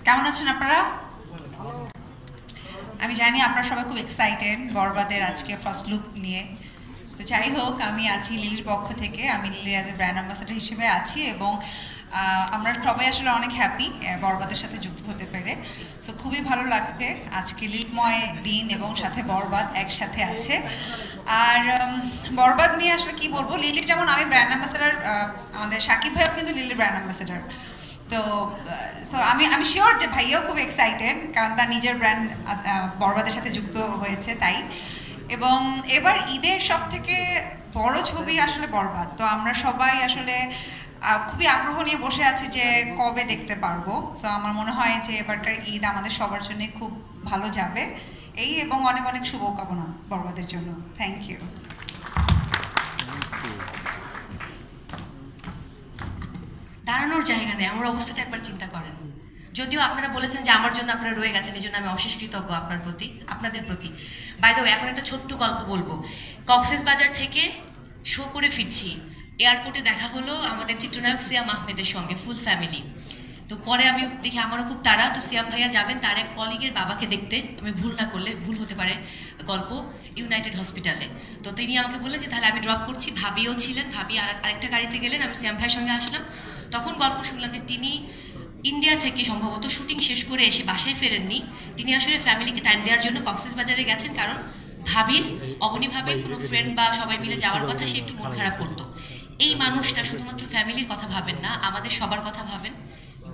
কেমন আছেন আপনারা? আমি জানি আপনারা সবাই খুব এক্সাইটেড বরবাদের আজকে ফার্স্ট লুক নিয়ে। তো যাই হোক, আমি আছি লিলির পক্ষ থেকে, আমি লিলির অ্যাজ এ ব্র্যান্ড অ্যাম্বাসাডার হিসেবে আছি এবং আমরা সবাই আসলে অনেক হ্যাপি বরবাদের সাথে যুক্ত হতে পেরে। সো খুবই ভালো লাগছে আজকে লিলময় দিন এবং সাথে বরবাদ একসাথে আছে। আর বরবাদ নিয়ে আসলে কি বলবো, লিলির যেমন আমি ব্র্যান্ড অ্যাম্বাসাডার, আমাদের সাকিব ভাইও কিন্তু লিলির ব্র্যান্ড অ্যাম্বাসাডার। তো সো আমি শিওর যে ভাইয়াও খুব এক্সাইটেড, কারণ তার নিজের ব্র্যান্ড বরবাদের সাথে যুক্ত হয়েছে তাই। এবং এবার ঈদের সব থেকে বড় ছবি আসলে বরবাদ, তো আমরা সবাই আসলে খুবই আগ্রহ নিয়ে বসে আছি যে কবে দেখতে পারবো। সো আমার মনে হয় যে এবারকার ঈদ আমাদের সবার জন্য খুব ভালো যাবে এই, এবং অনেক অনেক শুভকামনা বরবাদের জন্য। Thank you. দাঁড়ানোর জায়গা নেই, আমার অবস্থাটা একবার চিন্তা করেন। যদিও আপনারা বলেছেন যে আমার জন্য আপনারা রয়ে গেছেন, এই জন্য আমি অশেষ কৃতজ্ঞ আপনাদের প্রতি। বাই দ্য ওয়ে, এখন একটা ছোট্ট গল্প বলবো। কক্সবাজার থেকে শো করে ফিরছি, এয়ারপোর্টে দেখা হলো আমাদের চিত্রনায়ক সিয়াম আহমেদের সঙ্গে, ফুল ফ্যামিলি। তো পরে আমি দেখি আমারও খুব তাড়া, তো সিয়াম ভাইয়া যাবেন তার এক কলিগের বাবাকে দেখতে, আমি ভুল না করলে, ভুল হতে পারে গল্প, ইউনাইটেড হসপিটালে। তো তিনি আমাকে বললেন যে তাহলে আমি ড্রপ করছি, ভাবিও ছিলেন, ভাবি আরেকটা গাড়িতে গেলেন, আমি সিয়াম ভাইয়ের সঙ্গে আসলাম। তখন গল্প শুনলাম যে তিনি ইন্ডিয়া থেকে সম্ভবত শুটিং শেষ করে এসে বাসায় ফেরেননি, তিনি আসলে ফ্যামিলিকে টাইম দেওয়ার জন্য কক্সবাজারে গেছেন, কারণ ভাবির, অবনী ভাবির কোনো ফ্রেন্ড বা সবাই মিলে যাওয়ার কথা, সে একটু মন খারাপ করতো। এই মানুষটা শুধুমাত্র ফ্যামিলির কথা ভাবেন না, আমাদের সবার কথা ভাবেন।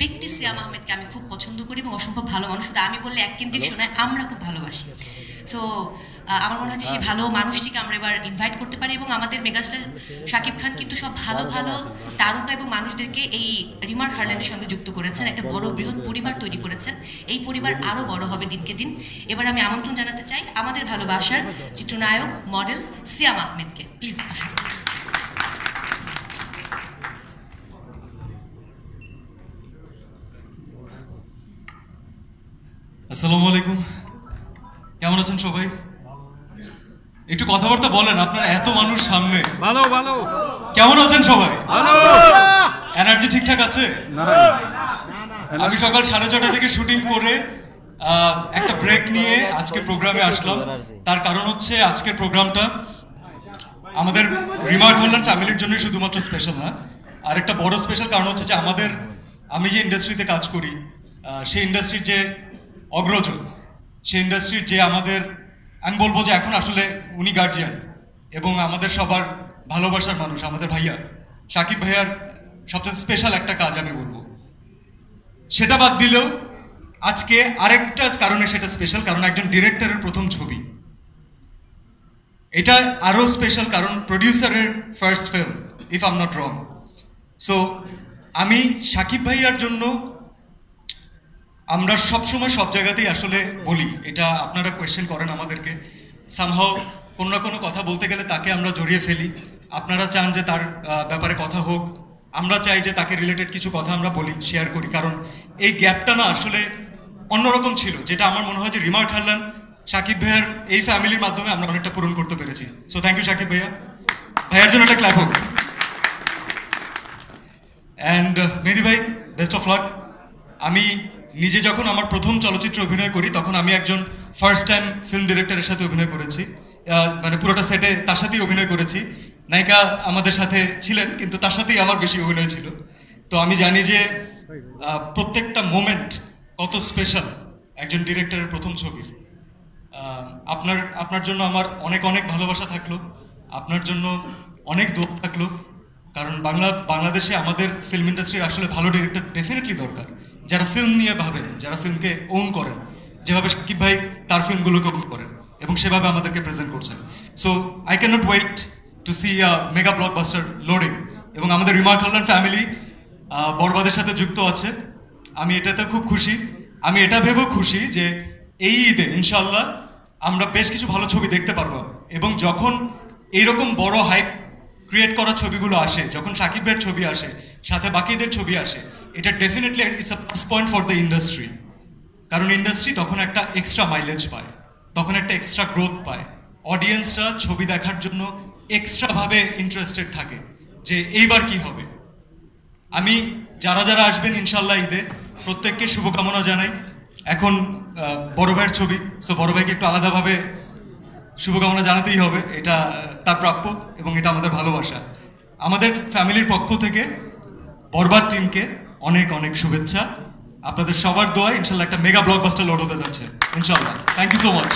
ব্যক্তি সিয়াম আহমেদকে আমি খুব পছন্দ করি এবং অসম্ভব ভালো মানুষ, শুধু আমি বললে এক কেন্দ্রিক শোনায়, আমরা খুব ভালোবাসি। সো আমার মনে হচ্ছে সেই ভালো মানুষটিকে আমরা এবার ইনভাইট করতে পারি, এবং আমাদের মেগাস্টার শাকিব খান কিন্তু সব ভালো ভালো তারকা এবং মানুষদেরকে এই রিমার হারল্যান্ডের সঙ্গে যুক্ত করেছেন, একটা বড় বৃহৎ পরিবার তৈরি করেছেন। এই পরিবার আরও বড় হবে দিনকে দিন। এবার আমি আমন্ত্রণ জানাতে চাই আমাদের ভালোবাসার চিত্রনায়ক মডেল সিয়াম আহমেদকে, প্লিজ আসুন। আসসালামু আলাইকুম, কেমন আছেন সবাই? একটু কথাবার্তা বলেন, আপনারা এত মানুষ সামনে। ভালো ভালো। কেমন আছেন সবাই? ভালো। এনার্জি ঠিকঠাক আছে? আমি সকাল 6:30 থেকে শুটিং করে একটা ব্রেক নিয়ে আজকে প্রোগ্রামে আসলাম। তার কারণ হচ্ছে আজকের প্রোগ্রামটা আমাদের রিমার্ক হারল্যান্ড ফ্যামিলির জন্য শুধুমাত্র স্পেশাল না, আর একটা বড় স্পেশাল কারণ হচ্ছে যে আমি যে ইন্ডাস্ট্রিতে কাজ করি, সেই ইন্ডাস্ট্রির যে অগ্রজ, সেই ইন্ডাস্ট্রির যে আমি বলবো যে এখন আসলে উনি গার্জিয়ান এবং আমাদের সবার ভালোবাসার মানুষ, আমাদের ভাইয়া সাকিব ভাইয়ার সবচেয়ে স্পেশাল একটা কাজ আমি বলবো। সেটা বাদ দিলেও আজকে আরেকটা কারণে সেটা স্পেশাল, কারণ একজন ডিরেক্টরের প্রথম ছবি। এটা আরও স্পেশাল কারণ প্রডিউসারের first film, if I am not wrong. So আমি সাকিব ভাইয়ার জন্য, আমরা সবসময় সব জায়গাতেই আসলে বলি, এটা আপনারা কোয়েশ্চেন করেন আমাদেরকে, সামহাও কোনো না কোনো কথা বলতে গেলে তাকে আমরা জড়িয়ে ফেলি। আপনারা চান যে তার ব্যাপারে কথা হোক, আমরা চাই যে তাকে রিলেটেড কিছু কথা আমরা বলি, শেয়ার করি, কারণ এই গ্যাপটা না আসলে অন্যরকম ছিল, যেটা আমার মনে হয় যে রিমার্ক হারল্যান্ড সাকিব ভাইয়ার এই ফ্যামিলির মাধ্যমে আমরা অনেকটা পূরণ করতে পেরেছি। সো থ্যাংক ইউ সাকিব ভাইয়া, ভাইয়ার জন্য একটা ক্ল্যাপ হোক। অ্যান্ড মেহেদি ভাই, বেস্ট অফ লাক। আমি নিজে যখন আমার প্রথম চলচ্চিত্রে অভিনয় করি, তখন আমি একজন ফার্স্ট টাইম ফিল্ম ডিরেক্টরের সাথে অভিনয় করেছি, মানে পুরোটা সেটে তার সাথেই অভিনয় করেছি। নায়িকা আমাদের সাথে ছিলেন, কিন্তু তার সাথেই আমার বেশি অভিনয় ছিল। তো আমি জানি যে প্রত্যেকটা মোমেন্ট কত স্পেশাল একজন ডিরেক্টরের প্রথম ছবির। আপনার জন্য আমার অনেক অনেক ভালোবাসা থাকলো, আপনার জন্য অনেক দোয়া থাকলো, কারণ বাংলাদেশে আমাদের ফিল্ম ইন্ডাস্ট্রির আসলে ভালো ডিরেক্টর ডেফিনেটলি দরকার, যারা ফিল্ম নিয়ে ভাবেন, যারা ফিল্মকে ওন করেন, যেভাবে সাকিব ভাই তার ফিল্মগুলোকে ওন করেন এবং সেভাবে আমাদেরকে প্রেজেন্ট করছেন। So I can not wait to see a mega blockbuster loading. এবং আমাদের রিমার্ক হারল্যান্ড ফ্যামিলি বরবাদের সাথে যুক্ত আছে, আমি এটাতে খুব খুশি। আমি এটা ভেবেও খুশি যে এই ঈদে ইনশাল্লাহ আমরা বেশ কিছু ভালো ছবি দেখতে পারবো, এবং যখন এইরকম বড় হাইপ ক্রিয়েট করা ছবিগুলো আসে, যখন সাকিব ভাইয়ের ছবি আসে, সাথে বাকিদের ছবি আসে, এটা definitely it's a plus point for the industry. কারণ ইন্ডাস্ট্রি তখন একটা এক্সট্রা মাইলেজ পায়, তখন একটা এক্সট্রা গ্রোথ পায়, অডিয়েন্সরা ছবি দেখার জন্য এক্সট্রাভাবে ইন্টারেস্টেড থাকে যে এইবার কি হবে। আমি যারা যারা আসবেন ইনশাল্লাহ ঈদে, প্রত্যেককে শুভকামনা জানাই। এখন বড় ভাইয়ের ছবি, সো বড় ভাইকে একটু আলাদাভাবে শুভকামনা জানাতেই হবে, এটা তার প্রাপ্য এবং এটা আমাদের ভালোবাসা। আমাদের ফ্যামিলির পক্ষ থেকে বরবাদ টিমকে অনেক অনেক শুভেচ্ছা। আপনাদের সবার দোয়ায় ইনশাল্লাহ একটা মেগা ব্লকবাস্টার লোড হতে যাচ্ছে ইনশাল্লাহ। Thank you so much.